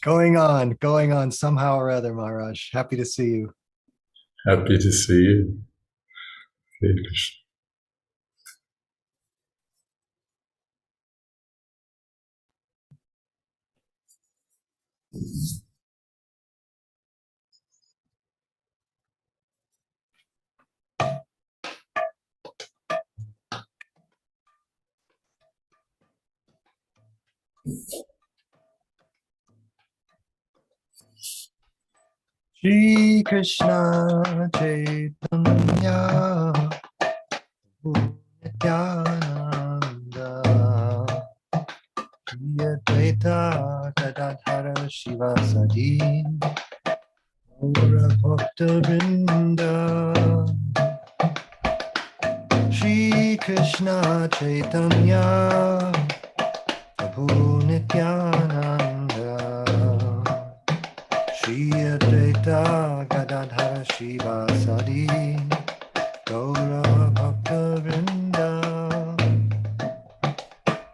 Going on somehow or other, Maharaj. Happy to see you. Happy to see you. Hare Krishna. Shri Krishna Chaitanya Nityananda Jayādvaita Gadadhara Shivasadi Gaura Bhakta Vrinda Shri Krishna Chaitanya Prabhu Nityananda Shri Advaita Gadadhara Shivasadi Gaura Bhakta Vrinda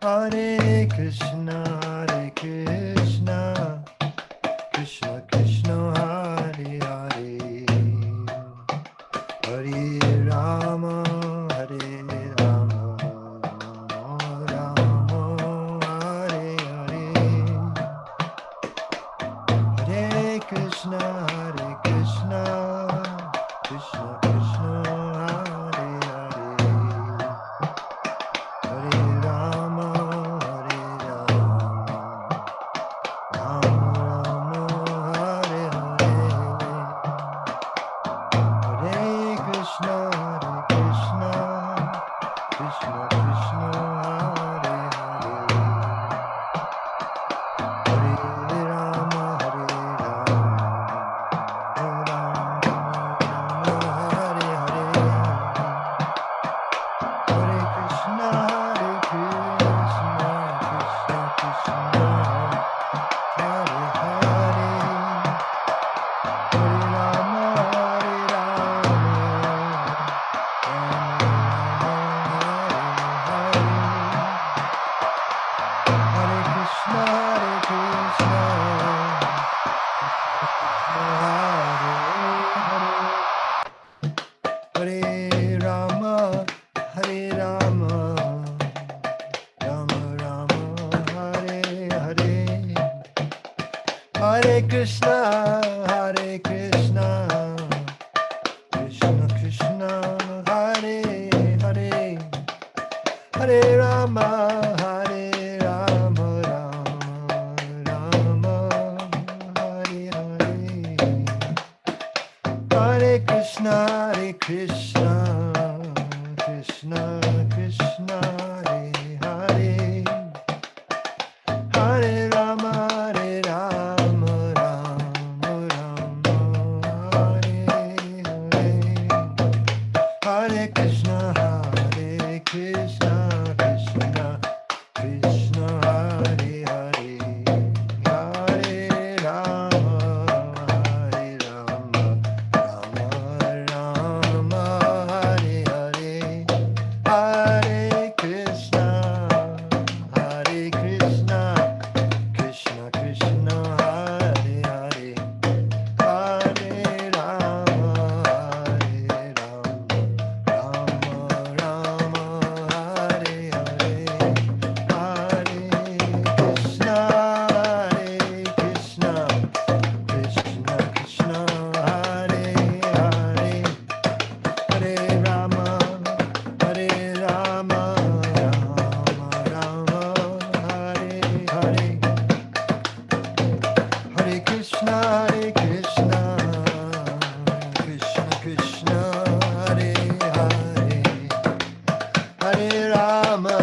Hare Krishna Krishna Krishna Hare Hare Hare Rama Hare Rama Rama Hare Hare Hare Krishna Krishna Krishna Hare Hare Hare Rama Rama Hare Hare Hare Krishna Krishna Krishna Hare Hare Hare Rama Hare Rama Rama Rama Hare Hare Hare Krishna Krishna Krishna Hare Hare Hare Rama Rama Rama Hare Hare Hare Krishna Krishna Krishna Hare Hare Hare Rama Rama Rama Hare Hare Hare Krishna Krishna Krishna Hare Hare Hare Rama Rama Rama Hare Hare Hare Krishna Krishna Krishna Hare Hare Hare Rama Rama Rama Hare Hare Hare Krishna Krishna Krishna Hare Hare Hare Rama Rama Rama Hare Hare Hare Krishna Krishna Krishna Hare Hare Hare Rama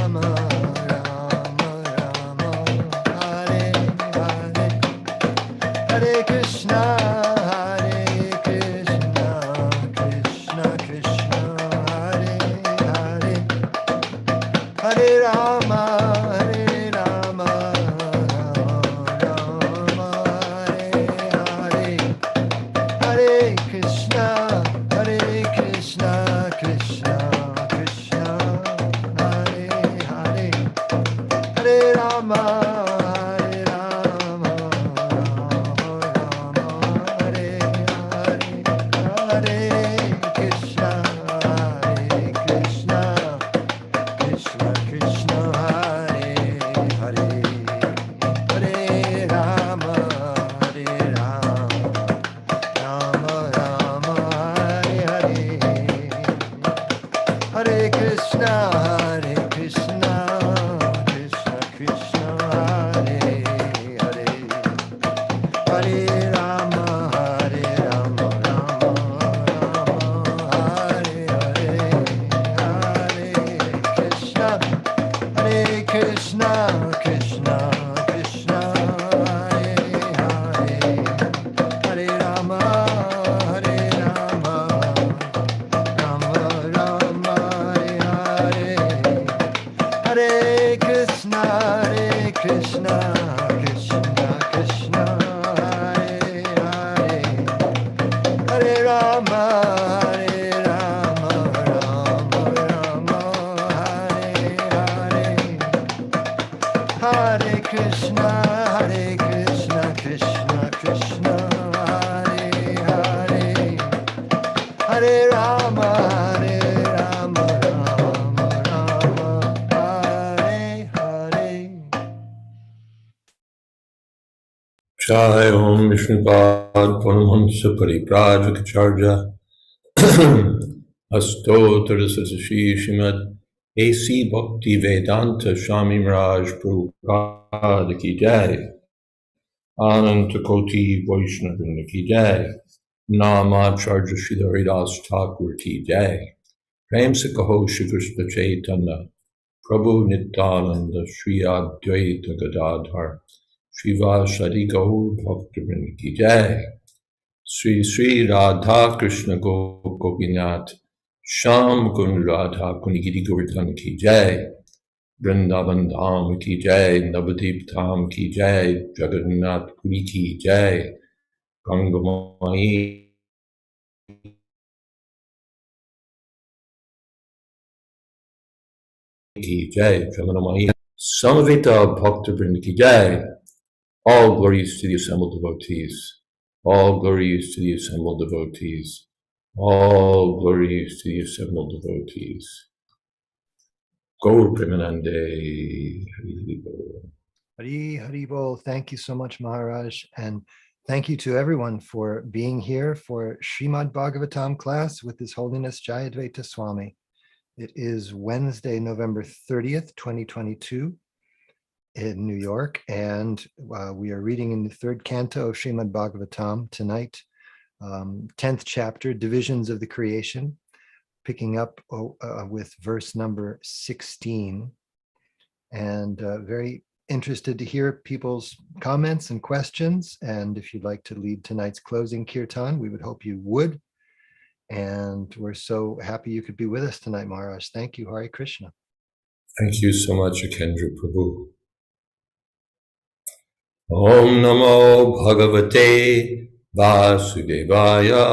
Rama Hare Hare Hare Krishna Krishna Krishna Hare Hare Hare Rama Rama Hare Hare Hare Krishna Krishna Krishna Hare Hare Hare Rama Krishna Krishna Hare Hare Hare Rama Hare Rama Rama Rama Hare Hare Hare Krishna Krishna Krishna Hare Hare Hare Rama Hare Rama Rama Rama Hare Hare Hare Krishna Krishna Krishna Hare Hare Hare Rama Rama Rama Hare Hare. Jai Om Vishnupad Paramahamsa Pariprajaka Astotra Sasashi Srimad AC Bhakti Vedanta Swami Raj Prabhupada Ki Jai Ananta Koti Vaishnavrinda Ki Jai Namacharya Sridhar Haridas Thakur Ki Jai Prem Se Kaho Shri Krishna Chaitanya Prabhu Nityananda Shri Advaita Gadadhar Srivasadi Gaur Bhaktivinoda Ki Jai Sri Sri Radha Krishna Gopinath Sham Gun Radha Kunigiri Govardhan Ki Jai Vrindavan Dham Ki Jai Navadip Dham Ki Jai Jagannath Puri Ki Jai Gangamai Ki Jai Jaganamai Samavita Bhaktivinoda Ki Jai. All glories to the assembled devotees. All glories to the assembled devotees. All glories to the assembled devotees. Gaur Premanande. Hari Hari Bol. Thank you so much, Maharaj. And thank you to everyone for being here for Srimad Bhagavatam class with His Holiness Jayādvaita Swami. It is Wednesday, November 30th, 2022 in New York. And we are reading in the third canto of Srimad Bhagavatam tonight, 10th chapter, Divisions of the Creation, picking up with verse number 16. And very interested to hear people's comments and questions. And if you'd like to lead tonight's closing kirtan, we would hope you would. And we're so happy you could be with us tonight, Maharaj. Thank you. Hare Krishna. Thank you so much, Akendra Prabhu. Om Namo Bhagavate Vasudevaya.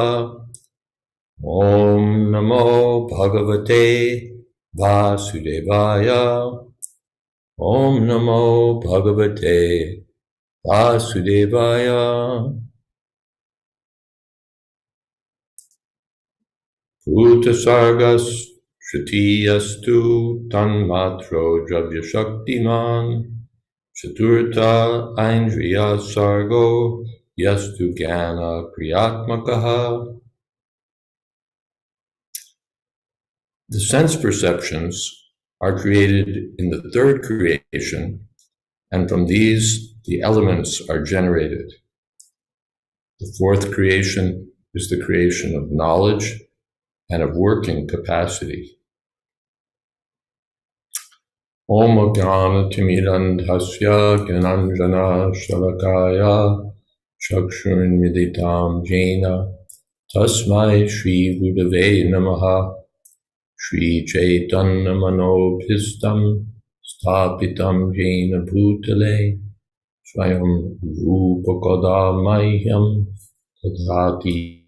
Om Namo Bhagavate Vasudevaya. Om Namo Bhagavate Vasudevaya. Bhuta Sargas Tritiyastu Tanmatro Dravya Shaktiman Chaturta Aindriya Sargo Yastu Jnana Priyatmakaha. The sense perceptions are created in the third creation, and from these the elements are generated. The fourth creation is the creation of knowledge and of working capacity. Om Jnana Timirandhasya Jnananjana Shalakaya Chakshurunmilitam Jena Tasmai Shri Gurave Namaha. Shri Chaitanya Manobhistam Sthapitam Jena Bhutale Swayam Rupakoda Mahyam Tadhati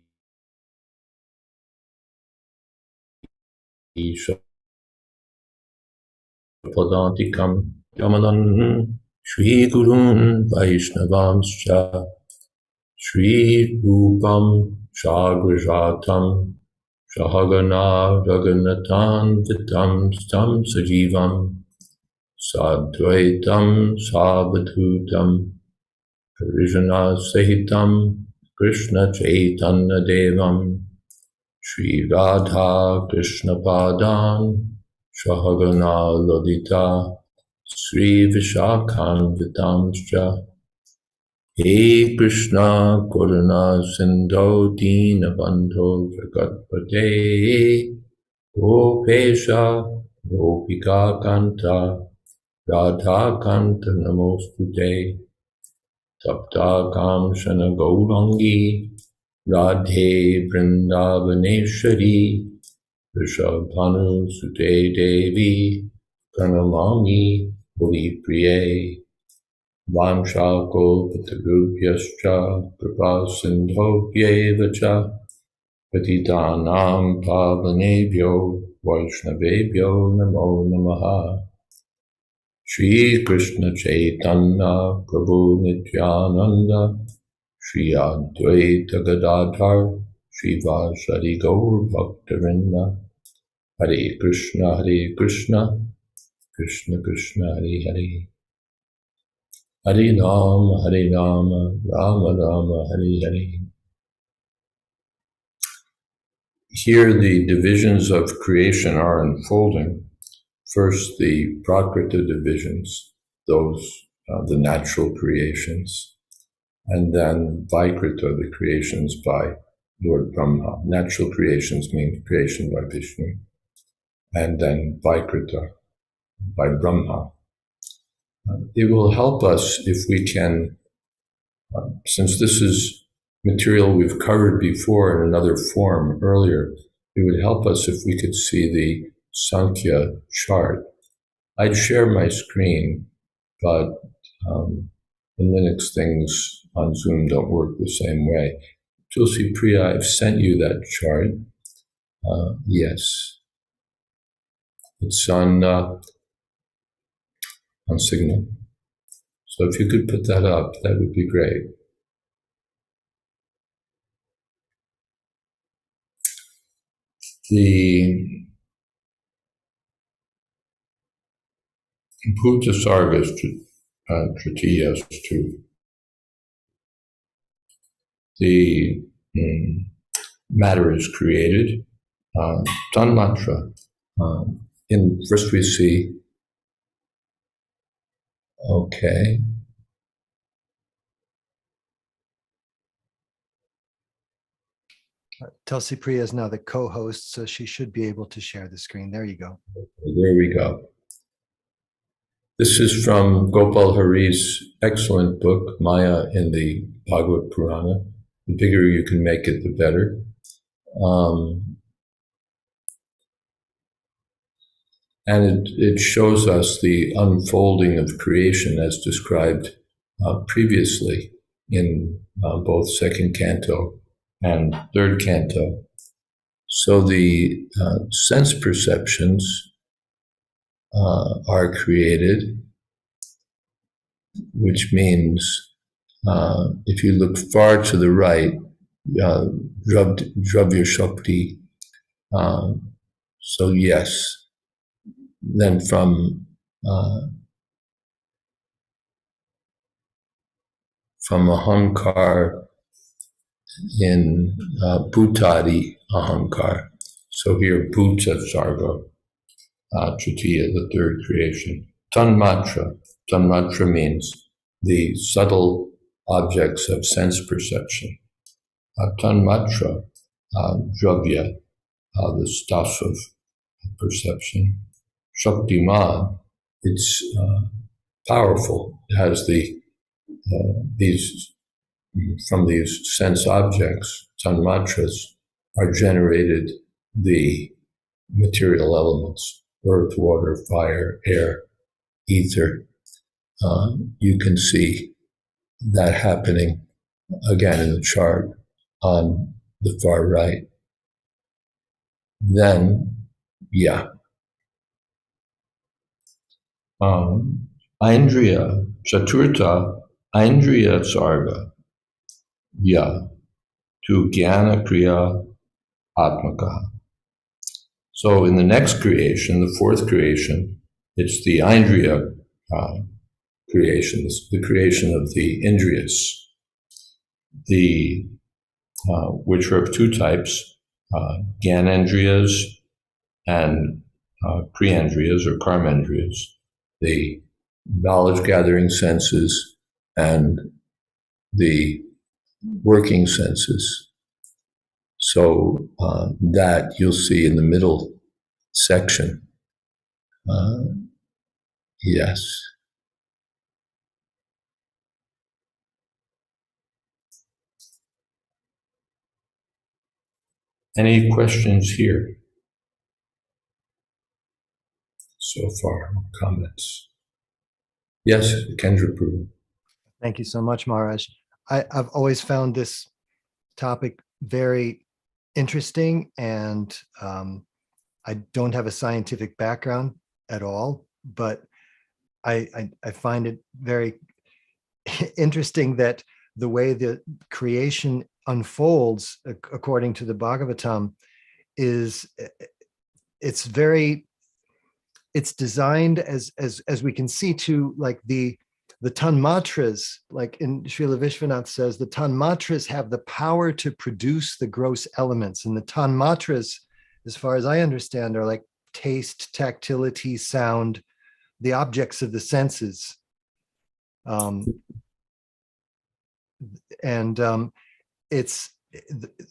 Padantikam Yamadan Shri Gurun Vaishnavamscha Shri Rupam Shagrajatam Shahagana Raghunathan Vitam Stam Sajivam Sadvaitam Savadhutam Parijana Sahitam Krishna Chaitanya Devam Shri Radha Krishna Padan Shahagana Ladita Sri Vishakhan Vitamscha. He Krishna Karuna Sindho Dina Bandho Jagatpate Gopesha Gopika Kanta Radha Kanta Namostute, Tapta Kamshana Gaurangi, Radhe Vrindavaneshwari, Rishabhanu Sute Devi, Pranamami Puri Priye, Vanshako Patagubhyascha, Kripa Sindhobhyevacha, Patitanam Pavanebhyo, Vaishnavebhyo Namo Namaha. Shri Krishna Chaitanya Prabhu Nityananda, Shri Advaita Gadadhar, Shri Vasari Gaur Bhaktavinda, Hare Krishna, Krishna Krishna, Hare Hare, Hare Rama, Rama Rama, Hare Hare. Here the divisions of creation are unfolding. First, the Prakrita divisions, those the natural creations, and then Vaikrita, the creations by Lord Brahma. Natural creations mean creation by Vishnu, and then Vaikrita by Brahma. It will help us if we can, since this is material we've covered before in another form earlier, it would help us if we could see the Sankhya chart. I'd share my screen, but in Linux things on Zoom don't work the same way. Tulsi Priya, I've sent you that chart. Yes. It's on Signal. So if you could put that up, that would be great. The Bhuta Sargas Tritiyas too. The matter is created. Tanmatra. In first we see, okay. Tulsi Priya is now the co-host, so she should be able to share the screen. There you go. There we go. This is from Gopal Hari's excellent book, Maya in the Bhagavad Purana. The bigger you can make it, the better. And it shows us the unfolding of creation as described previously in both second canto and third canto. So the sense perceptions are created, which means if you look far to the right, Dravya Shakti, so yes. Then from Ahankar in Bhutadi Ahankar. So here Bhuta Sarga, Tritiya, the third creation. Tanmatra. Tanmatra means the subtle objects of sense perception. Tanmatra, Dravya, the stuff of perception. Shaktiman, it's powerful. It has these from these sense objects, tanmatras, are generated the material elements: earth, water, fire, air, ether. You can see that happening again in the chart on the far right. Then, yeah. Aindriya, Chaturtha, Aindriya Sarga, to Jnana Kriya Atmaka. So in the next creation, the fourth creation, it's the Aindriya creation, the creation of the Indriyas, which are of two types, Gyanendriyas and Kriyendriyas or Karmendriyas, the knowledge-gathering senses and the working senses. So that you'll see in the middle section. Yes. Any questions here so far? Comments? Yes, Kendra Prue. Thank you so much, Maharaj. I've always found this topic very interesting, and I don't have a scientific background at all, but I find it very interesting that the way the creation unfolds according to the Bhagavatam is it's very it's designed as we can see to like the tanmatras, like in Srila Vishwanath says, the tanmatras have the power to produce the gross elements. And the tanmatras, as far as I understand, are like taste, tactility, sound, the objects of the senses. It's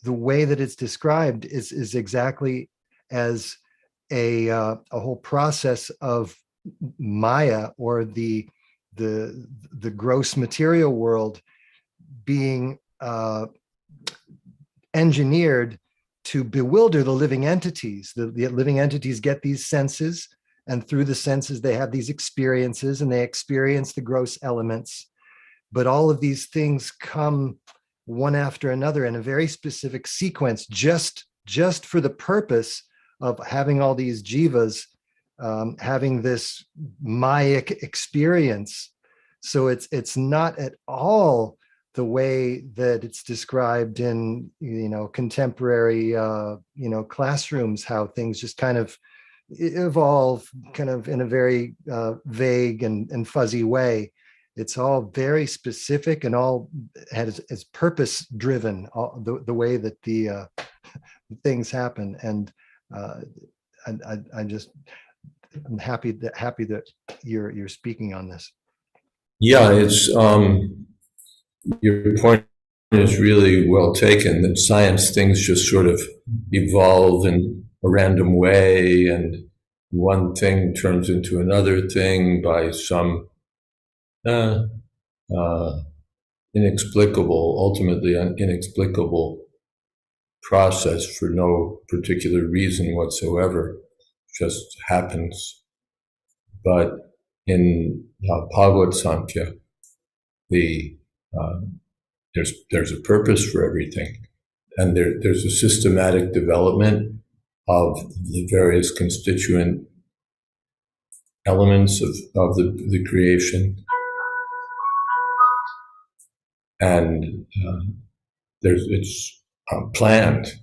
the way that it's described is exactly as a whole process of Maya, or the gross material world, being engineered to bewilder the living entities. The living entities get these senses, and through the senses they have these experiences, and they experience the gross elements. But all of these things come one after another in a very specific sequence, just for the purpose of having all these jivas having this Mayic experience. So it's not at all the way that it's described in contemporary classrooms, how things just kind of evolve kind of in a very vague and fuzzy way. It's all very specific and all is purpose driven, the way that the things happen. And I'm happy that you're speaking on this. Yeah, it's your point is really well taken, that science things just sort of evolve in a random way, and one thing turns into another thing by some ultimately inexplicable process for no particular reason whatsoever. Just happens. But in Bhagavad Sankhya, there's a purpose for everything, and there's a systematic development of the various constituent elements of the creation, and it's planned.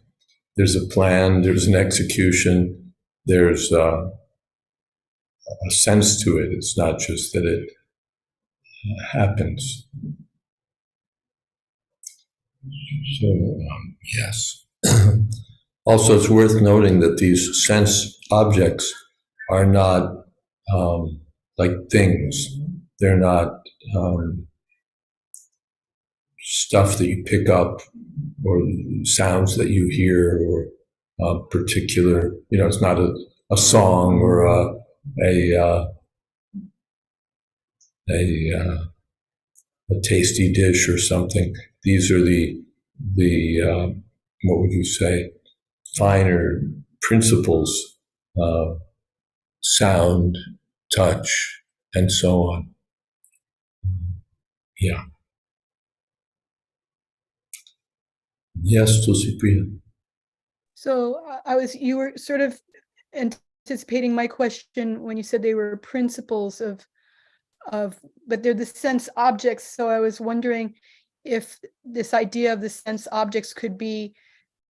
There's a plan. There's an execution. There's a sense to it. It's not just that it happens. So, yes. Also, it's worth noting that these sense objects are not like things. They're not stuff that you pick up, or sounds that you hear, or a particular, it's not a song or a tasty dish or something. These are the what would you say, finer principles, sound, touch, and so on. Yeah. Yes, Tulsipriya. So you were sort of anticipating my question when you said they were principles of, but they're the sense objects. So I was wondering if this idea of the sense objects could be,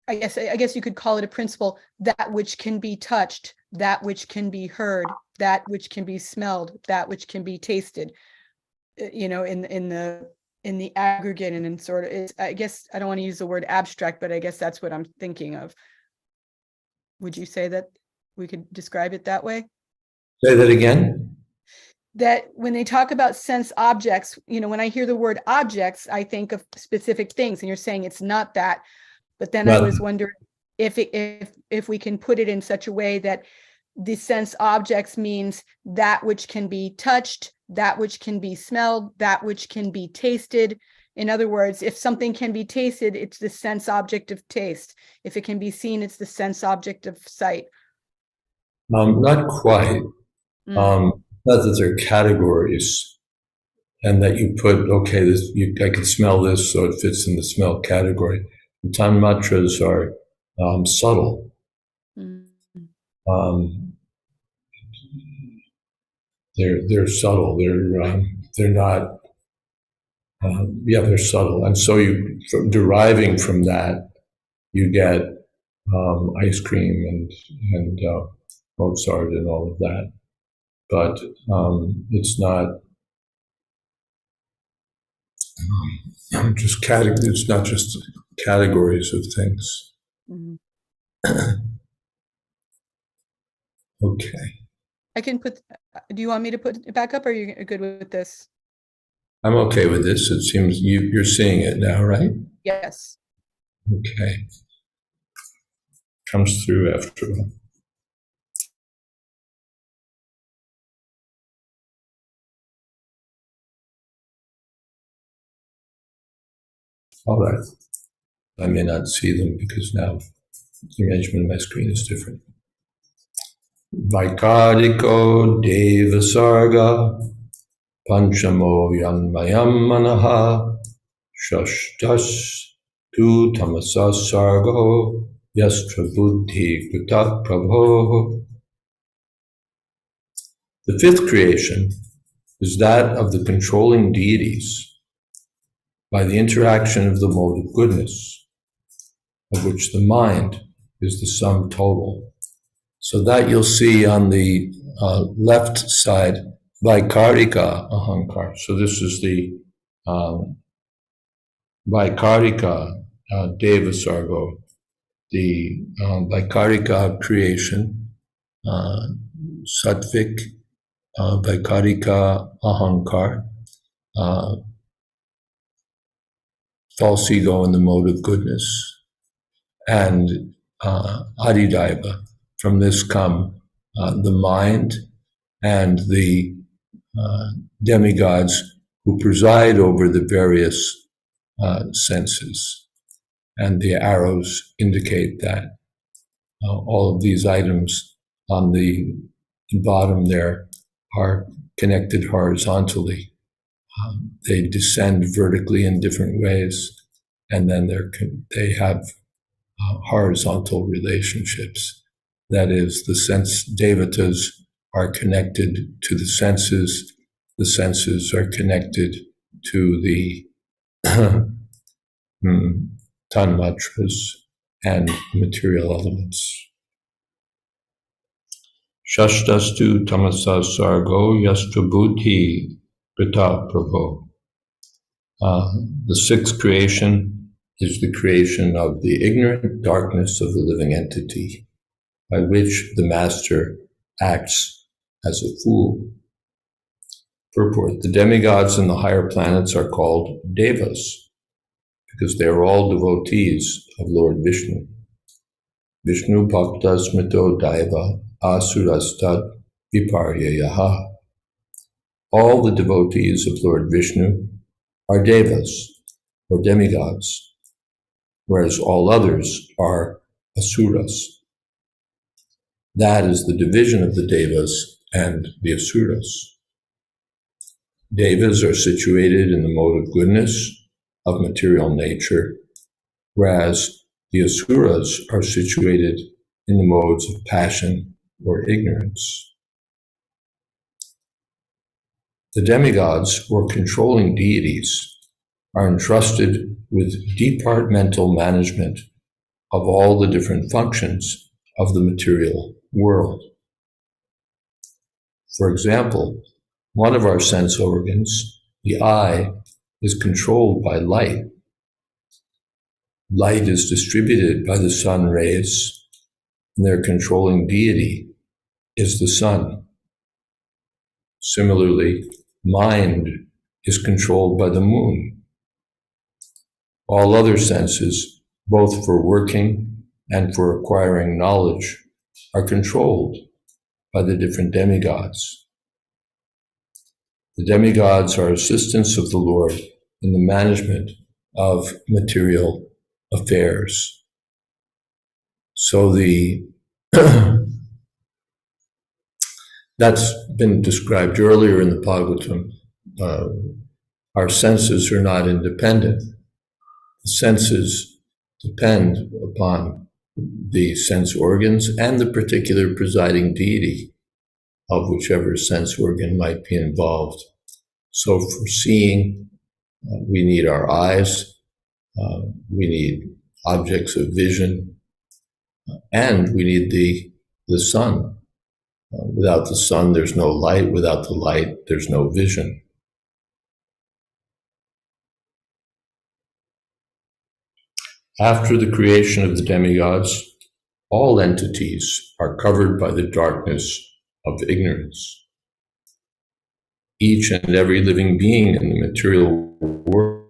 I guess you could call it a principle, that which can be touched, that which can be heard, that which can be smelled, that which can be tasted, in the aggregate, and in sort of, I guess I don't want to use the word abstract, but I guess that's what I'm thinking of. Would you say that we could describe it that way? Say that again. That when they talk about sense objects, when I hear the word objects, I think of specific things, and you're saying it's not that. But then I was wondering if we can put it in such a way that the sense objects means that which can be touched, that which can be smelled, that which can be tasted. In other words, if something can be tasted, it's the sense object of taste. If it can be seen, it's the sense object of sight. Not quite. Not that they're categories, and that you put, okay, I can smell this, so it fits in the smell category. The tanmatras are subtle. They're subtle. They're not. They're subtle, and so deriving from that, you get ice cream and Mozart and all of that. But it's not just categories. It's not just categories of things. Okay. I can put. Do you want me to put it back up, or are you good with this? I'm okay with this. It seems you're seeing it now, right? Yes. Okay. Comes through after all. All right. I may not see them because now the arrangement of my screen is different. Vaikariko Deva Sarga Panchamo Yanmayam Manaha Shashtas Tu Tamasa Sargo Yastra Buddhi Kutat Prabho. The fifth creation is that of the controlling deities by the interaction of the mode of goodness, of which the mind is the sum total. So that you'll see on the left side, Vaikarika Ahankar. So this is the Vaikarika Deva Sargo, the Vaikarika creation, Sattvic Vaikarika Ahankar, false ego in the mode of goodness, and Adidaiva. From this come the mind and the demigods who preside over the various senses. And the arrows indicate that all of these items on the bottom there are connected horizontally. They descend vertically in different ways, and then they have horizontal relationships. That is, the sense devatas are connected to the senses are connected to the tanmatras and material elements. Shashtastu tamasa sargo yastra buddhi gata prabho. The sixth creation is the creation of the ignorant darkness of the living entity, by which the master acts as a fool. Purport: the demigods and the higher planets are called devas, because they are all devotees of Lord Vishnu. Vishnu bhaktas mito daiva asurastad viparyayaha. All the devotees of Lord Vishnu are devas, or demigods, whereas all others are asuras. That is the division of the devas and the asuras. Devas are situated in the mode of goodness, of material nature, whereas the asuras are situated in the modes of passion or ignorance. The demigods, or controlling deities, are entrusted with departmental management of all the different functions of the material world. For example, one of our sense organs, the eye, is controlled by light. Light is distributed by the sun rays, and their controlling deity is the sun. Similarly, mind is controlled by the moon. All other senses, both for working and for acquiring knowledge, are controlled by the different demigods. The demigods are assistants of the Lord in the management of material affairs. So that's been described earlier in the Bhagavatam. Our senses are not independent. The senses depend upon the sense organs and the particular presiding deity of whichever sense organ might be involved. So for seeing, we need our eyes, we need objects of vision, and we need the sun. Without the sun, there's no light. Without the light, there's no vision. After the creation of the demigods, all entities are covered by the darkness of ignorance. Each and every living being in the material world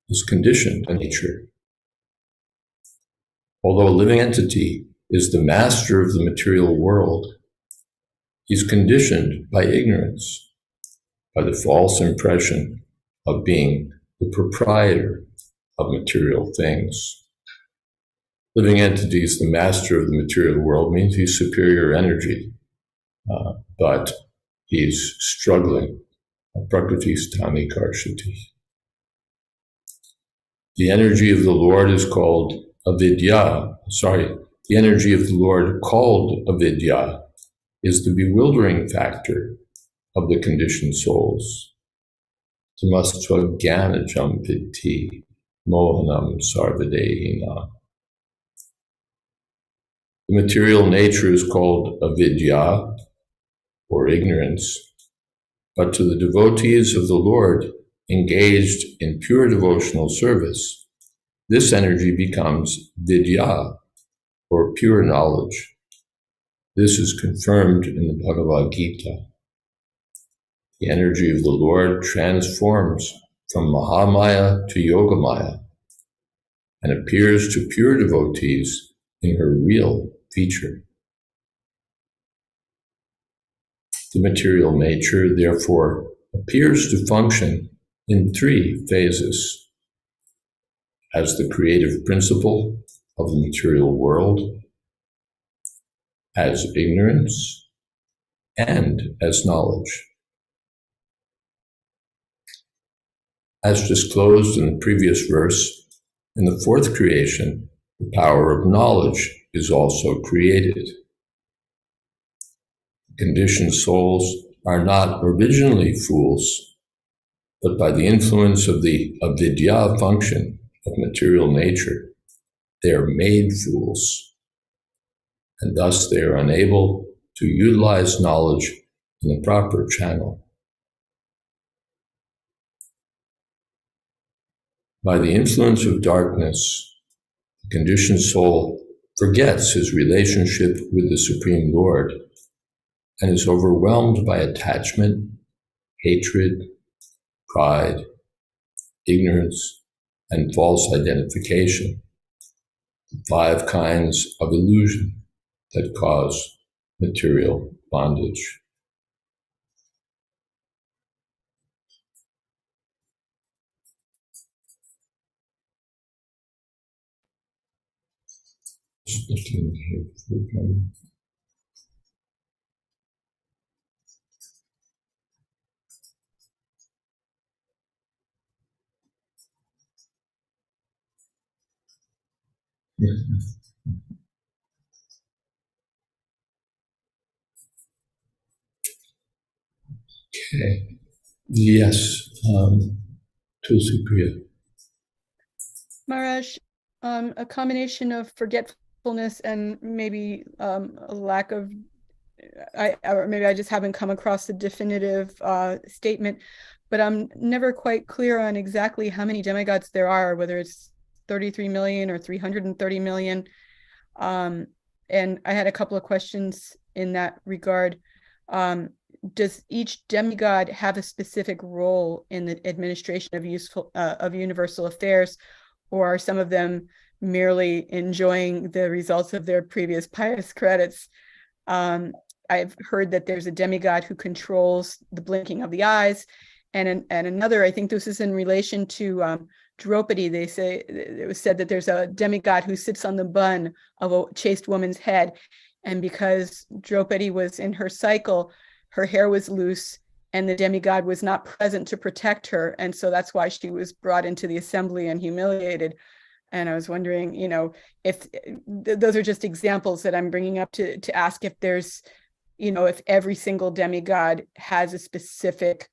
is conditioned in nature. Although a living entity is the master of the material world, he's conditioned by ignorance, by the false impression of being the proprietor of material things. Living entity is the master of the material world means he's superior energy, but he's struggling. Prakritisthani karshati. The energy of the Lord is called avidya. The energy of the Lord called avidya is the bewildering factor of the conditioned souls. Tamastva jnana jampiti mohanam sarvadehina. The material nature is called avidya, or ignorance, but to the devotees of the Lord engaged in pure devotional service, this energy becomes vidya, or pure knowledge. This is confirmed in the Bhagavad Gita. The energy of the Lord transforms from Mahamaya to Yogamaya and appears to pure devotees in her real feature. The material nature, therefore, appears to function in three phases: as the creative principle of the material world, as ignorance, and as knowledge. As disclosed in the previous verse, in the fourth creation, the power of knowledge is also created. Conditioned souls are not originally fools, but by the influence of the avidya function of material nature, they are made fools, and thus they are unable to utilize knowledge in the proper channel. By the influence of darkness, the conditioned soul forgets his relationship with the Supreme Lord and is overwhelmed by attachment, hatred, pride, ignorance, and false identification, the 5 kinds of illusion that cause material bondage. Just looking here for them. Okay. Yes, Tulsi Priya. Maharaj, a combination of forgetfulness and maybe a lack of, or maybe I just haven't come across the definitive statement, but I'm never quite clear on exactly how many demigods there are, whether it's 33 million or 330 million. And I had a couple of questions in that regard. Does each demigod have a specific role in the administration of universal affairs, or are some of them merely enjoying the results of their previous pious credits? I've heard that there's a demigod who controls the blinking of the eyes, and another, I think this is in relation to Draupadi. They say it was said that there's a demigod who sits on the bun of a chaste woman's head, and because Draupadi was in her cycle, her hair was loose, and the demigod was not present to protect her, and so that's why she was brought into the assembly and humiliated. And I was wondering, if those are just examples that I'm bringing up to ask if there's, if every single demigod has a specific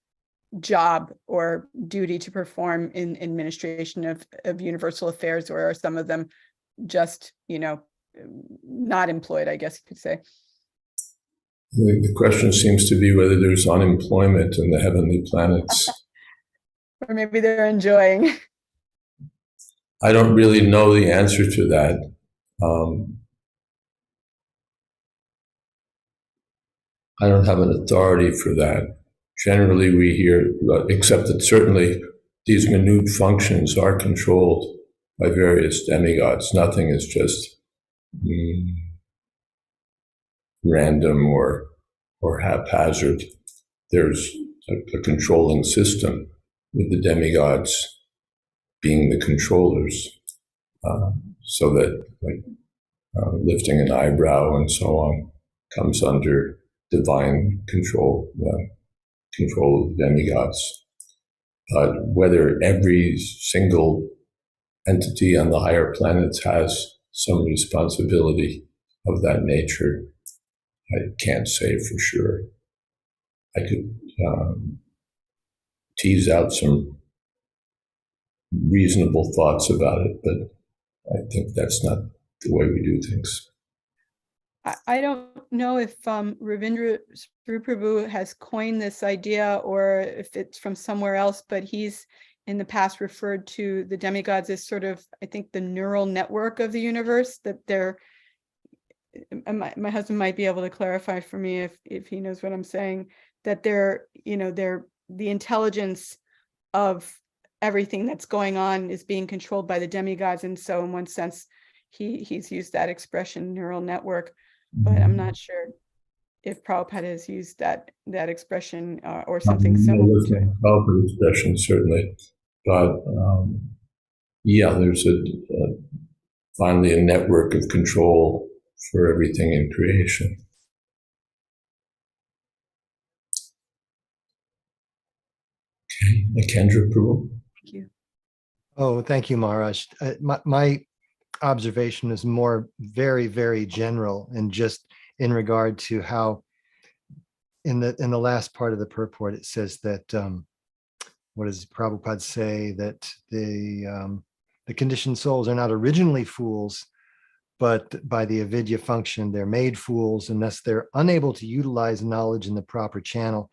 job or duty to perform in administration of universal affairs, or are some of them just, not employed, I guess you could say. The question seems to be whether there's unemployment in the heavenly planets. Or maybe they're enjoying. I don't really know the answer to that. I don't have an authority for that. Generally, we hear, except that certainly these minute functions are controlled by various demigods. Nothing is just random or haphazard. There's a controlling system with the demigods being the controllers, so that lifting an eyebrow and so on comes under divine control, control of the demigods. But whether every single entity on the higher planets has some responsibility of that nature, I can't say for sure. I could tease out some reasonable thoughts about it, but I think that's not the way we do things. I don't know if Ravindra Prabhu has coined this idea or if it's from somewhere else, but he's in the past referred to the demigods as sort of, I think, the neural network of the universe, that they're, my husband might be able to clarify for me if he knows what I'm saying, that they're the intelligence of everything that's going on is being controlled by the demigods. And so in one sense, he's used that expression, neural network, but I'm not sure if Prabhupada has used that expression or something similar to it. Prabhupada expression, certainly. But yeah, there's finally a network of control for everything in creation. Okay, Kendra Prabhu. Thank you. Oh, thank you, Maharaj. My observation is more very, very general, and just in regard to how in the last part of the purport, it says that, what does Prabhupada say, that the conditioned souls are not originally fools, but by the avidya function, they're made fools, and thus they're unable to utilize knowledge in the proper channel.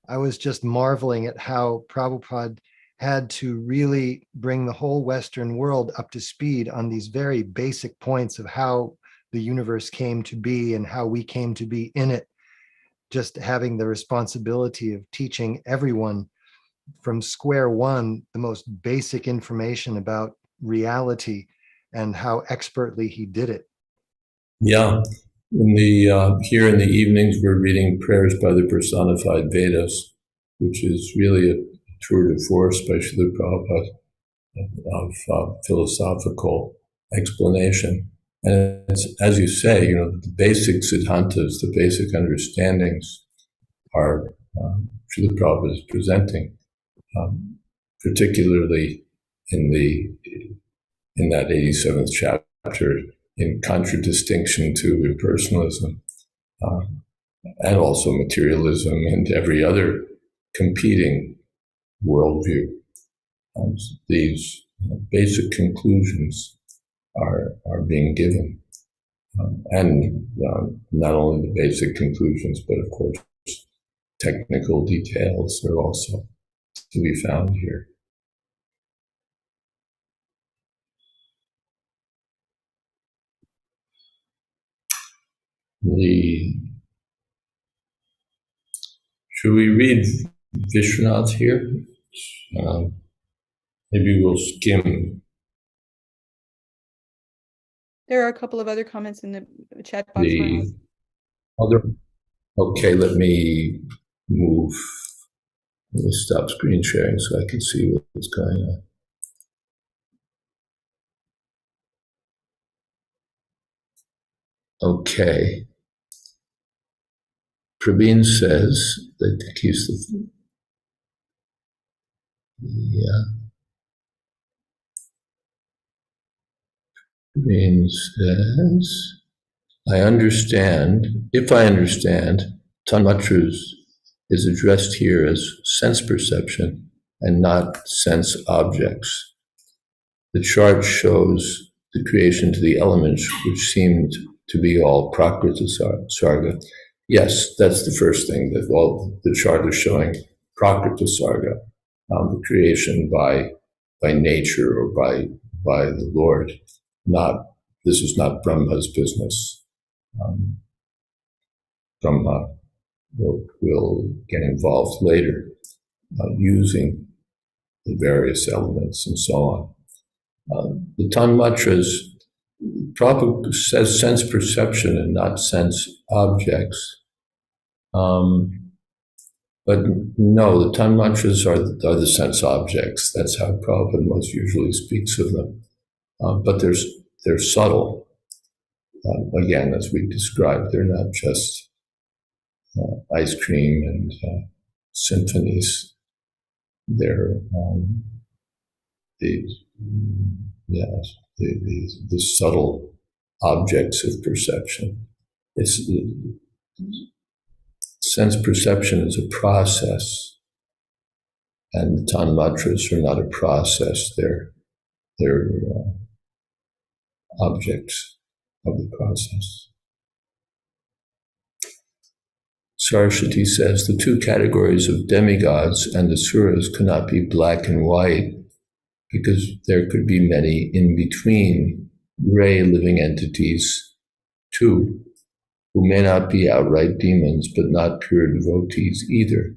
I was just marveling at how Prabhupada had to really bring the whole Western world up to speed on these very basic points of how the universe came to be and how we came to be in it. Just having the responsibility of teaching everyone from square one the most basic information about reality, and how expertly he did it. Yeah. Here in the evenings, we're reading prayers by the personified Vedas, which is really a tour de force by Srila Prabhupada of philosophical explanation. And it's, as you say, the basic siddhantas, the basic understandings are Srila Prabhupada is presenting, particularly in that 87th chapter, in contradistinction to impersonalism, and also materialism and every other competing worldview. These basic conclusions are being given. And not only the basic conclusions, but of course, technical details are also to be found here. Should we read Vishwanath here? Maybe we'll skim There are a couple of other comments in the chat box. The other, okay, let me stop screen sharing so I can see what's going on. Okay. Praveen says, I think he's the, yeah. Praveen says, if I understand, Tanmatras is addressed here as sense perception and not sense objects. The chart shows the creation to the elements, which seemed to be all Prakriti Sarga. Yes, that's the first thing, that all the chart is showing Prakriti Sarga, the creation by nature or by the Lord. This is not Brahma's business. Brahma will get involved later, using the various elements and so on. The Tanmatras Prabhupada says sense perception and not sense objects. But no, the Tanmatras are the sense objects. That's how Prabhupada most usually speaks of them. But they're subtle. Again, as we described, they're not just ice cream and symphonies. They're the subtle objects of perception. Sense perception is a process, and the Tanmatras are not a process. They're objects of the process. Saraswati says the two categories of demigods and asuras cannot be black and white because there could be many in between gray living entities too, who may not be outright demons but not pure devotees either, ?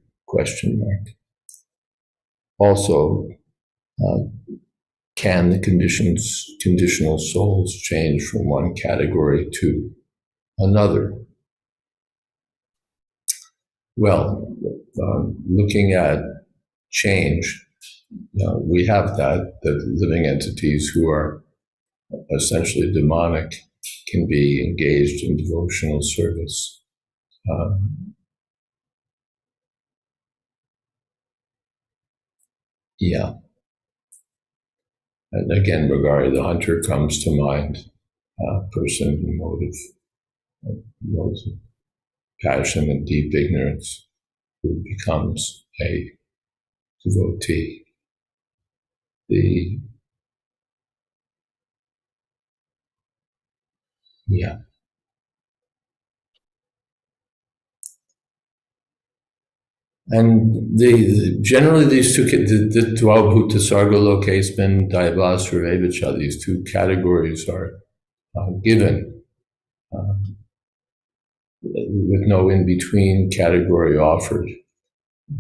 Also, can the conditional souls change from one category to another? Well, looking at change, we have that living entities who are essentially demonic can be engaged in devotional service. Yeah. And again, Bragari, the hunter comes to mind, person in motives of passion and deep ignorance, who becomes a devotee. And generally these two, the Dvabhuta Sarga Lokesman, Dayavasra Evacha, these two categories are given with no in-between category offered.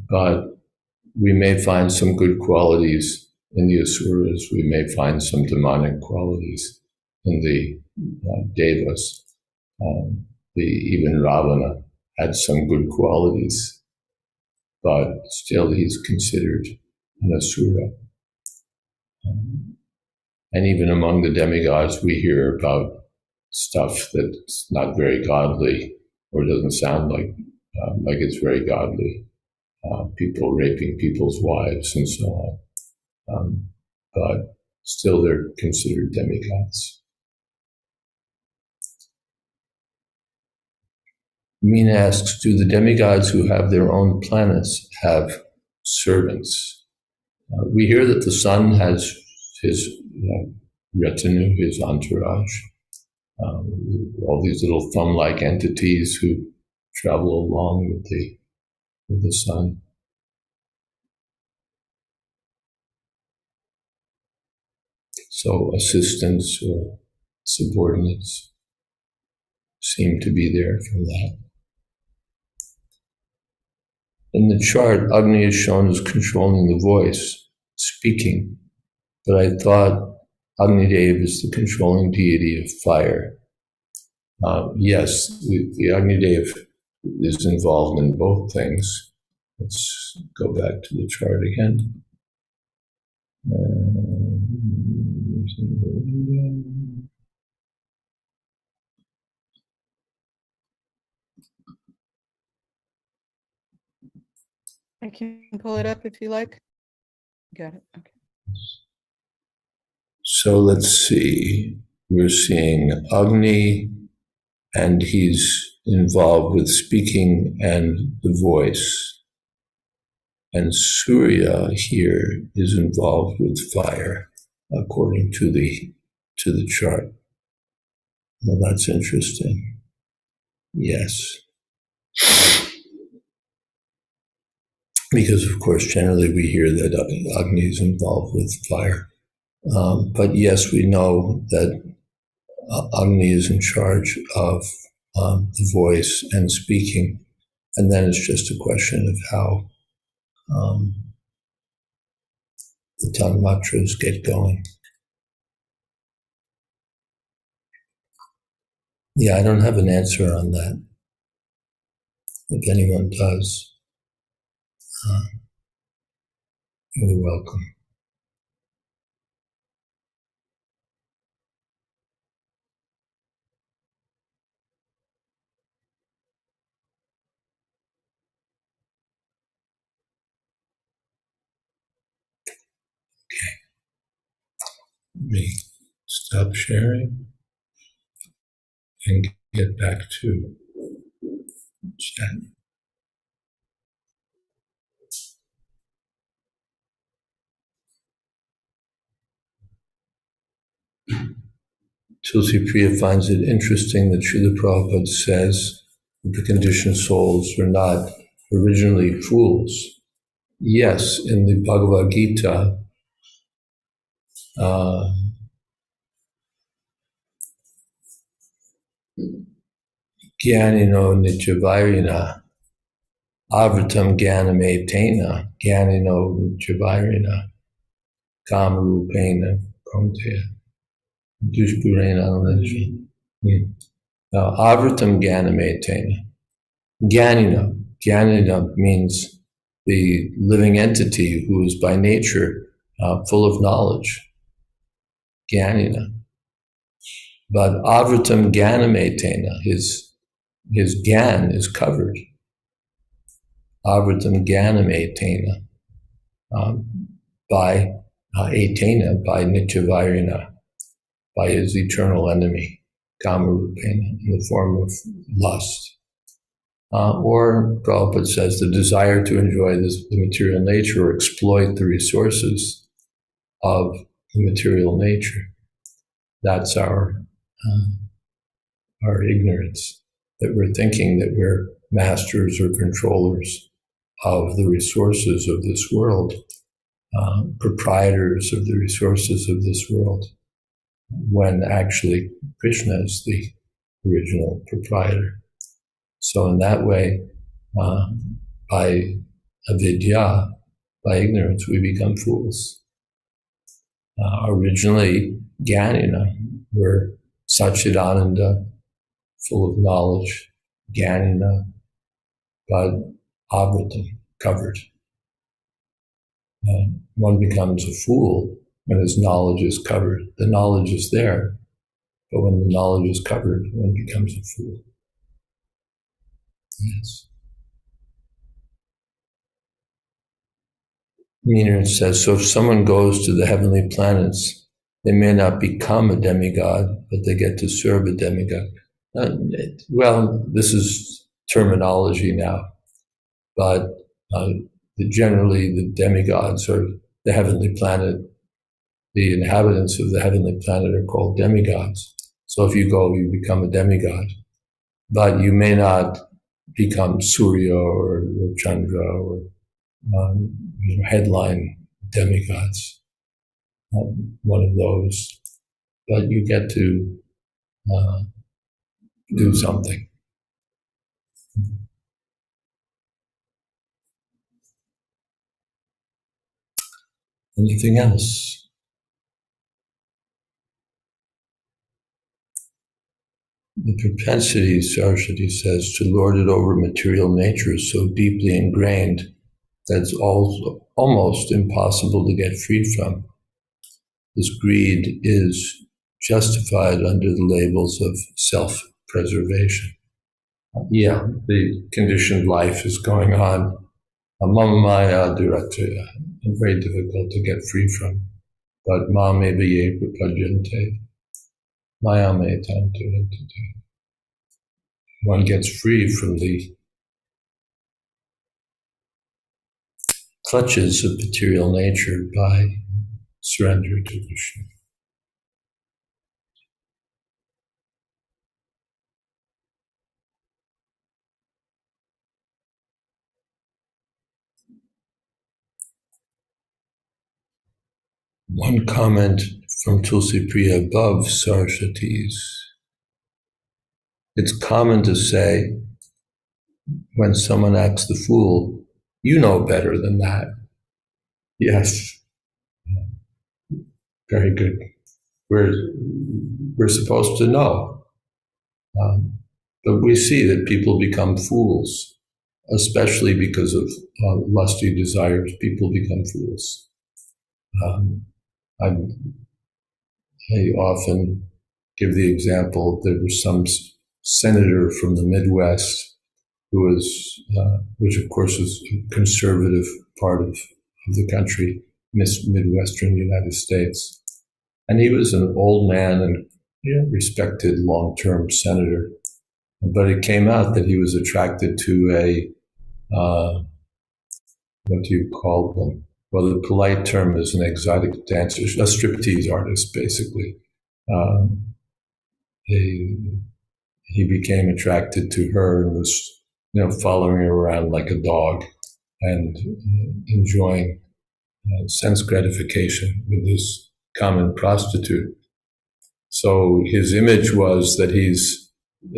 But we may find some good qualities in the asuras, we may find some demonic qualities in the devas. Even Ravana had some good qualities, but still he's considered an asura. And even among the demigods, we hear about stuff that's not very godly, or doesn't sound like it's very godly. People raping people's wives and so on. But still they're considered demigods. Mina asks, do the demigods who have their own planets have servants? We hear that the sun has his retinue, his entourage, all these little thumb-like entities who travel along with the sun. So assistants or subordinates seem to be there for that. In the chart, Agni is shown as controlling the voice, speaking, but I thought Agnidev is the controlling deity of fire. Yes, the Agnidev is involved in both things. Let's go back to the chart again. I can pull it up if you like. Got it. Okay. So let's see. We're seeing Agni, and he's involved with speaking and the voice. And Surya here is involved with fire, according to the chart. Well, that's interesting. Yes. Because, of course, generally we hear that Agni is involved with fire. But yes, we know that Agni is in charge of the voice and speaking. And then it's just a question of how the tongue matras get going. Yeah, I don't have an answer on that. If anyone does, you're welcome. Let me stop sharing and get back to chat. Tulsi Priya finds it interesting that Srila Prabhupada says that the conditioned souls were not originally fools. Yes, in the Bhagavad Gita, Jnanino Nityavairina, Avritam Jnanametena, Jnanino Nityavairina, Kamarupena, Kaunteya, Dushpurena Anandja. Avritam Jnanametena. Jnanina means the living entity who is by nature full of knowledge. Jnanina. But Avritam Jnanametena, his gyan is covered. Avritam Jnanametena, by etena, by Nityavairina, by his eternal enemy, Kamarupena, in the form of lust. Or Prabhupada says the desire to enjoy the material nature or exploit the resources of the material nature. That's our ignorance, that we're thinking that we're masters or controllers of the resources of this world, proprietors of the resources of this world, when actually Krishna is the original proprietor. So in that way, by avidya, by ignorance, we become fools. Originally, Jnanina were Satchidananda, full of knowledge, Jnanina, but Avritam, covered. One becomes a fool when his knowledge is covered. The knowledge is there, but when the knowledge is covered, one becomes a fool. Yes. Meaner says, so if someone goes to the heavenly planets, they may not become a demigod, but they get to serve a demigod. Well, this is terminology now, but generally the demigods are the heavenly planet. The inhabitants of the heavenly planet are called demigods. So if you go, you become a demigod, but you may not become Surya or Chandra or headline demigods, one of those, but you get to do something. Anything else? The propensity, Saraswati says, to lord it over material nature is so deeply ingrained that it's almost impossible to get free from. This greed is justified under the labels of self-preservation. Yeah, the conditioned life is going on. Mama Maya Duratya, very difficult to get free from. But Ma me ye prapajante, Maya me tanturante. One gets free from the clutches of material nature by surrender to Krishna. One comment from Tulsi Priya above Saraswati's. It's common to say, when someone acts the fool, you know better than that. Yes, very good. We're supposed to know. But we see that people become fools, especially because of lusty desires. People become fools. I often give the example, there was some senator from the Midwest who was, which of course was a conservative part of the country, Midwestern United States. And he was an old man and respected long-term senator. But it came out that he was attracted to a, what do you call them? Well, the polite term is an exotic dancer, a striptease artist, basically. He became attracted to her and was, following her around like a dog and enjoying sense gratification with this common prostitute. So his image was that he's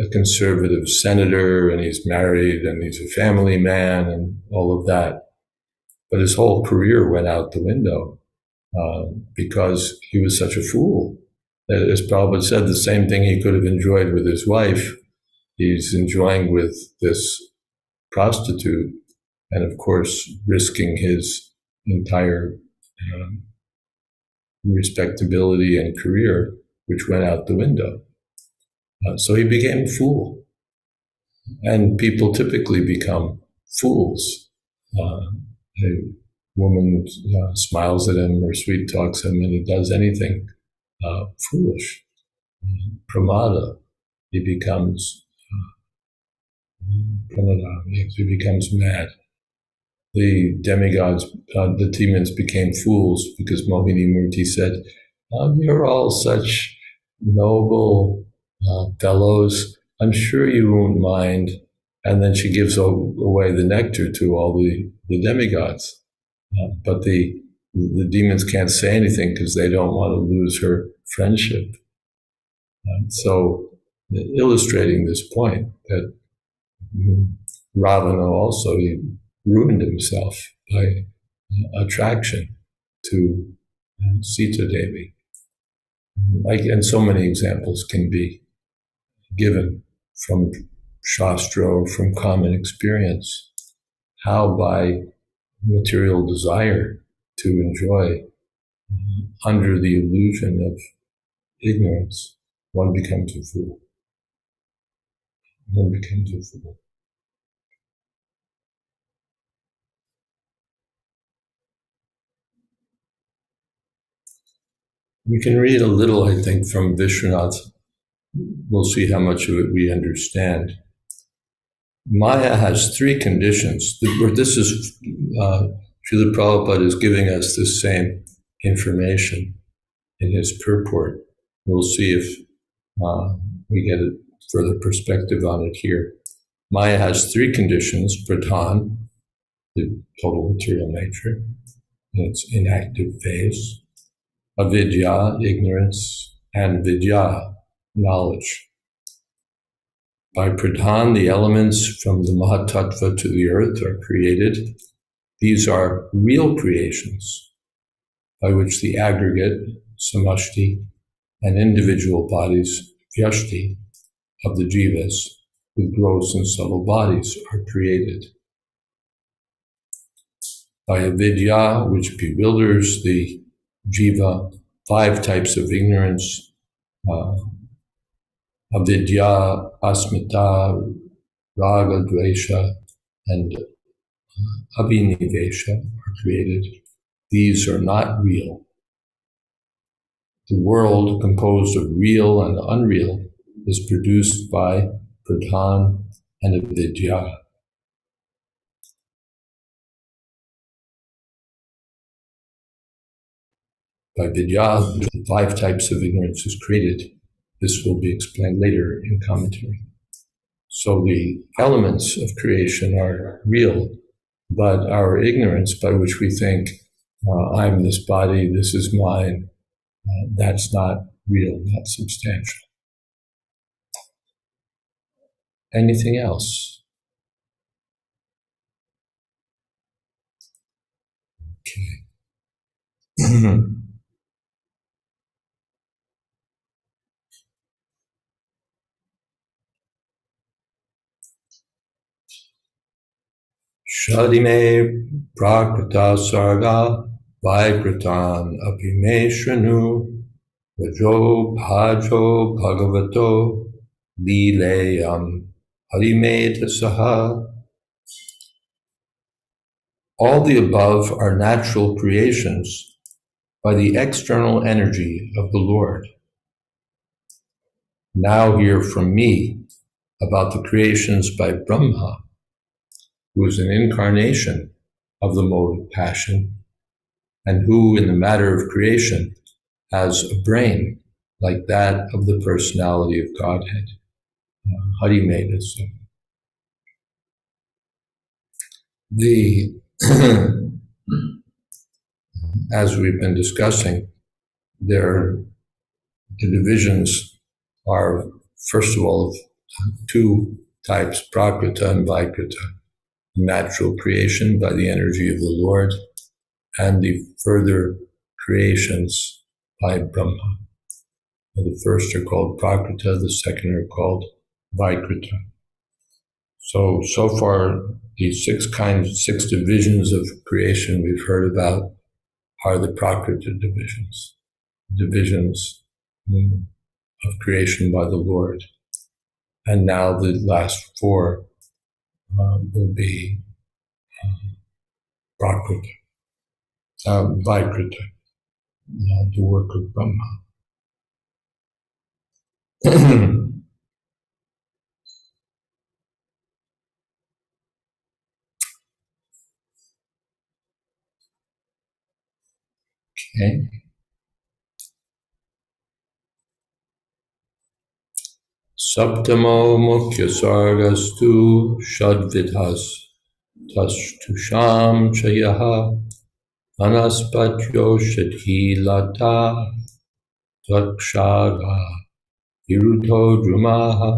a conservative senator and he's married and he's a family man and all of that. But his whole career went out the window because he was such a fool. As Prabhupada said, the same thing he could have enjoyed with his wife, he's enjoying with this prostitute, and of course, risking his entire respectability and career, which went out the window. So he became a fool. And people typically become fools. A woman smiles at him or sweet talks him and he does anything foolish. Pramada, he becomes he becomes mad. The demigods, the demons became fools because Mohini Murti said, you're all such noble fellows, I'm sure you won't mind. And then she gives away the nectar to all the demigods. But the demons can't say anything because they don't want to lose her friendship. So illustrating this point that Ravana also, he ruined himself by attraction to Sita Devi. And so many examples can be given from Shastra or from common experience, how by material desire to enjoy under the illusion of ignorance, one becomes a fool. One becomes a fool. We can read a little, I think, from Vishwanath. We'll see how much of it we understand. Maya has three conditions. This is, Srila Prabhupada is giving us the same information in his purport. We'll see if we get a further perspective on it here. Maya has three conditions: pradhan, the total material nature, in its inactive phase; avidya, ignorance; and vidya, knowledge. By pradhan, the elements from the Mahatattva to the earth are created. These are real creations by which the aggregate, samashti, and individual bodies, vyashti, of the jivas with gross and subtle bodies are created. By avidya, which bewilders the jiva, 5 types of ignorance, avidya, asmita, raga, dvesha, and abhinivesha are created. These are not real. The world, composed of real and unreal, is produced by pradhan and avidya. By vidya, the 5 types of ignorance is created. This will be explained later in commentary. So the elements of creation are real, but our ignorance by which we think, I'm this body, this is mine, that's not real, not substantial. Anything else? Okay. Shadime prakrita sarga vaikritan apime shranu vajo bhajo bhagavato lileyam harimeta saha. All the above are natural creations by the external energy of the Lord. Now hear from me about the creations by Brahma, who is an incarnation of the mode of passion, and who, in the matter of creation, has a brain like that of the personality of Godhead. Harimeta Saha. As we've been discussing, the divisions are, first of all, 2 types, prakrita and vaikrita. Natural creation by the energy of the Lord, and the further creations by Brahma. The first are called prakrita, the second are called vaikrita. So far, the 6 divisions of creation we've heard about are the prakrita divisions of creation by the Lord. And now the last 4 will be prakrita, vaikrita, the work of Brahma. Okay. Saptamo mukhya sargastu shadvidhas tastusham chayaha anaspatyo shadhilata dakshaga viruto drumaha.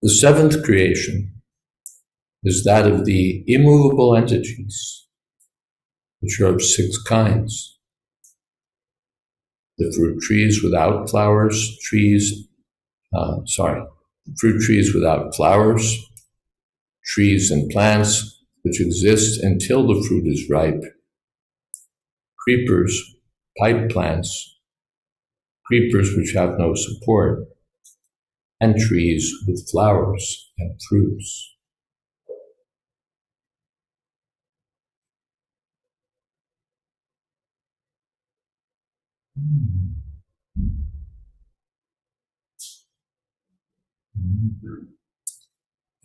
The 7th creation is that of the immovable entities, which are of 6 kinds. The fruit trees without flowers, fruit trees without flowers, trees and plants which exist until the fruit is ripe, creepers, pipe plants, creepers which have no support, and trees with flowers and fruits.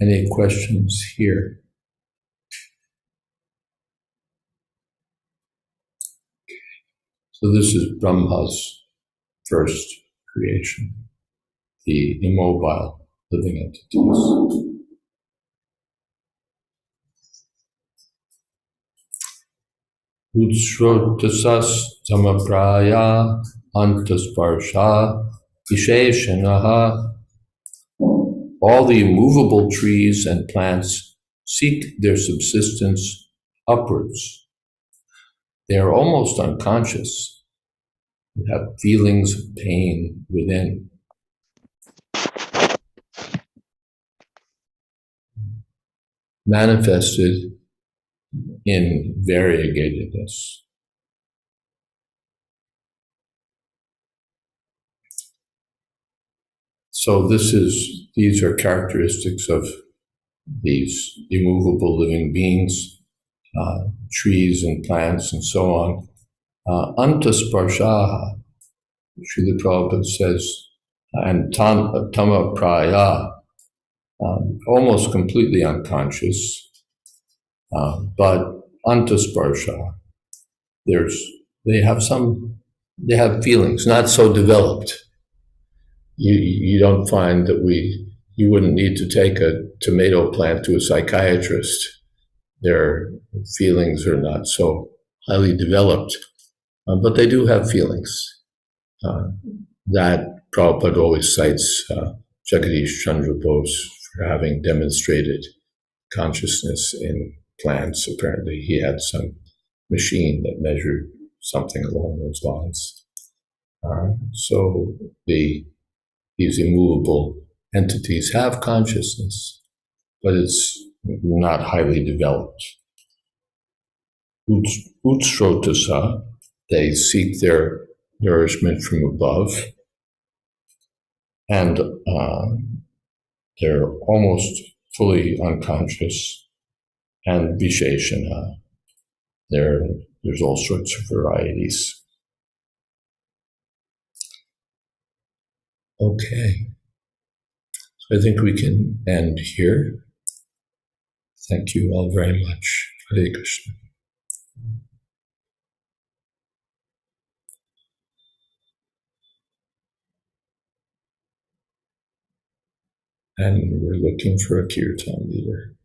Any questions here? So this is Brahma's first creation, the immobile living entities. Utshrotasas samapraya antasparsha visheshanaha. All the immovable trees and plants seek their subsistence upwards. They are almost unconscious. They have feelings of pain within. manifested in variegatedness. So these are characteristics of these immovable living beings, trees and plants and so on. Antasparshaha, Srila Prabhupada says, and tama praya, almost completely unconscious, but antasparsha, they have feelings, not so developed. You don't find that you wouldn't need to take a tomato plant to a psychiatrist. Their feelings are not so highly developed, but they do have feelings. That Prabhupada always cites Jagadish Chandra Bose for having demonstrated consciousness in plants. Apparently he had some machine that measured something along those lines. So these immovable entities have consciousness, but it's not highly developed. Utstrotasa, they seek their nourishment from above, and they're almost fully unconscious. And Visheshana, there's all sorts of varieties. Okay, so I think we can end here. Thank you all very much. Hare Krishna. And we're looking for a kirtan leader.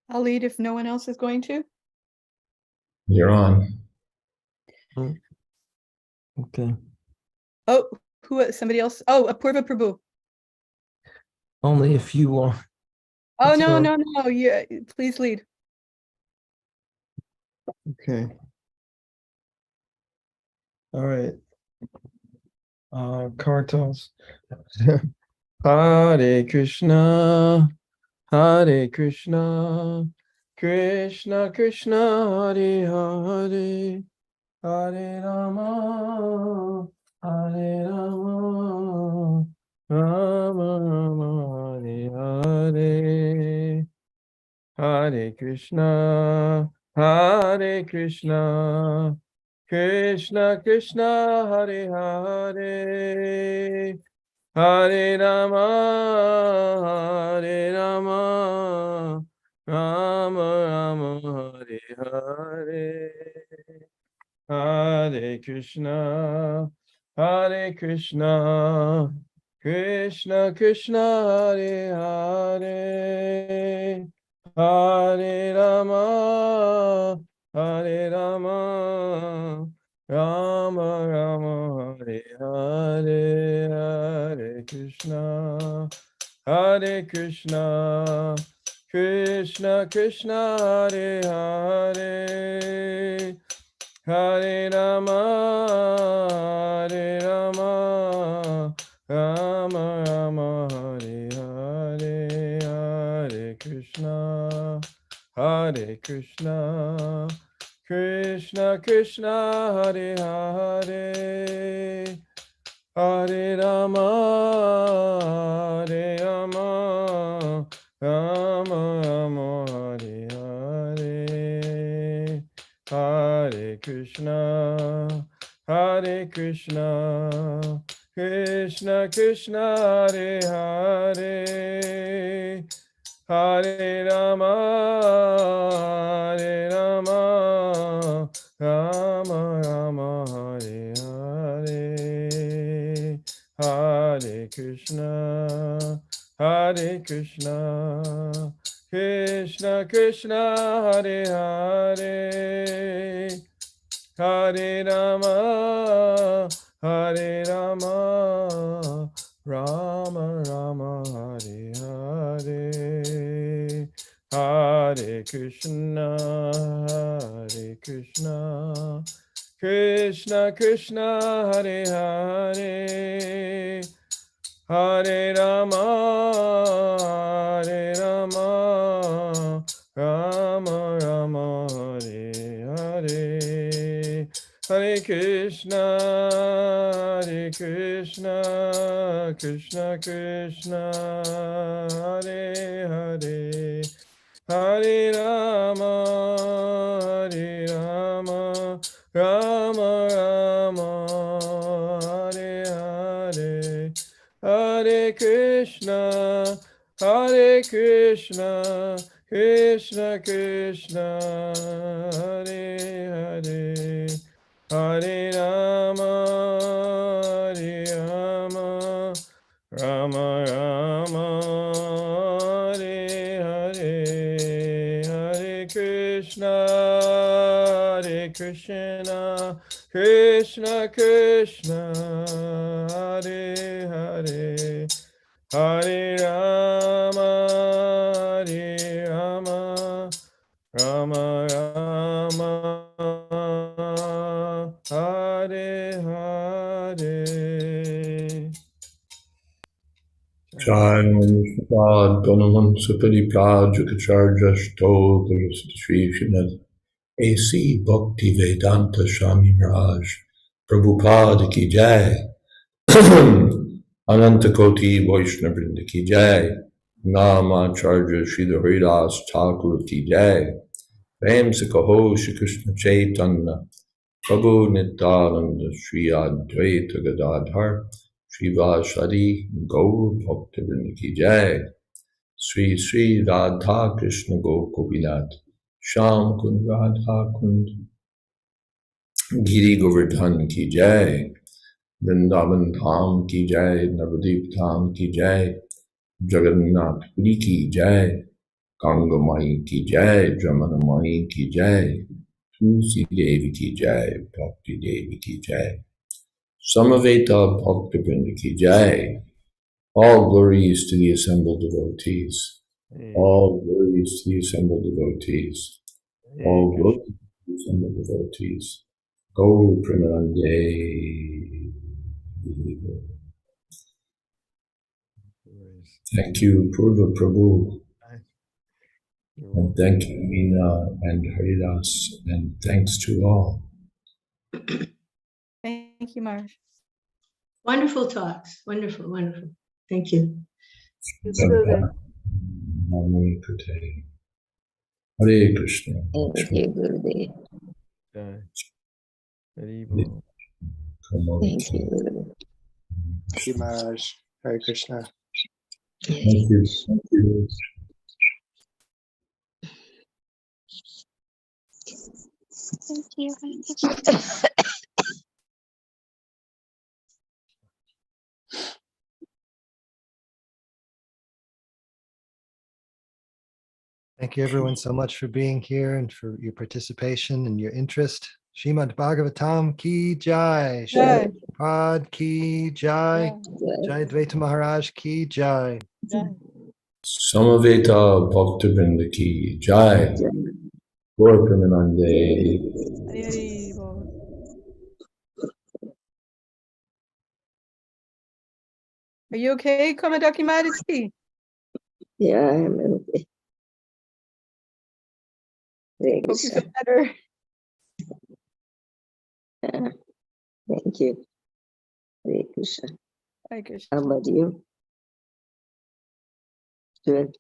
I'll lead if no one else is going to. You're on. Okay. Oh, somebody else? Oh, Apurva Prabhu. Only if you want. Oh, It's no, all- no, no. Yeah, please lead. Okay. All right. Kartals. Hare Krishna, Hare Krishna, Krishna Krishna, Hare Hare, Hare Rama, Hare Rama, Rama Rama, Hare Hare, Hare Krishna, Hare Krishna, Krishna Krishna, Hare Hare, Hare Rama, Hare Rama, Rama Rama, Hare Hare, Hare Krishna, Hare Krishna, Krishna Krishna, Hare Hare, Hare Rama, Hare Rama, Rama Rama, Hare Hare, Hare Krishna, Hare Krishna, Krishna Krishna, Hare Hare, Hare Rama, Hare Rama, Rama Rama, Hare Hare, Hare Krishna, Hare Krishna, Krishna Krishna, Hare Hare, Hare Rama, Hare Rama, Rama Rama, Hare Hare, Hare Krishna, Hare Krishna, Krishna Krishna, Hare Hare, Hare Rama, Hare Rama, Rama Rama, Hare Hare, Hare Krishna, Hare Krishna, Krishna Krishna, Hare Hare, Hare Rama, Hare Rama, Rama Rama, Hare Hare, Hare Hare Krishna, Hare Krishna, Krishna Krishna, Hare Hare, Hare Rama, Hare Rama, Rama Rama, Hare Hare, Hare Krishna, Krishna Krishna, Hare Hare, Hare Rama, Rama Rama, Hare Hare, Hare Krishna, Krishna Krishna, Hare Hare, Hare Rama, Rama Rama, Hare Hare, Hare Krishna, Krishna Krishna, Hare Hare, Hare Rama, Rama Rama, Hare Hare. Jai Srimad Gunnamansa Padipraj Kacharya Stotara Sri Srimad A.C. Bhakti Vedanta Swami Maharaj Prabhupada Ki Jai Ananta Koti Vaishnavrinda Ki Jai Namacharya Sridhar Haridas Thakur Ki Jai Prem Se Kaho Shri Krishna Chaitanya Prabhu Nityananda Sri Advaita Gadadhar Srivasadi Gaur Bhaktivinoda Ki Jai Sri Sri Radha Krishna Gopinath Sham Kund Radha Kund Giri Govardhan Ki Jai Vrindavan Dham Ki Jai Navadip Dham Ki Jai Jagannath Puri Ki Jai Ganga Mai Ki Jai Jamana Mai Ki Jai Tulsi Devi Ki Jai Bhakti Devi Ki Jai Samaveta Bhaktivinoda Ki Jai. All glories to the assembled devotees. All glories to the assembled devotees. All glories to the assembled devotees. Go Premanande. Thank you, Purva Prabhu. And thank you, Meena and Haridas. And thanks to all. Thank you, Maharaj. Wonderful talks. Wonderful, wonderful. Thank you. Namo Kate. Hare Krishna. Thank you, Gurudev. Thank you, Gurudev. Thank you, Maharaj. Hare Krishna. Thank you. Thank you. Thank you. Thank you everyone so much for being here and for your participation and your interest. Srimad Bhagavatam Ki Jai. Jai. Prabhupada Ki Jai. Jayādvaita Maharaj Ki Jai. Jai. Samaveta Bhaktivinoda Ki Jai. Gaur Premanande. Hare Hare Bol. Are you okay, Komadaki Madhuri? Yeah, I'm okay. Hare Hope you Krishna. feel better. Yeah, thank you. Hare Krishna. Hare Krishna. How about you? Good.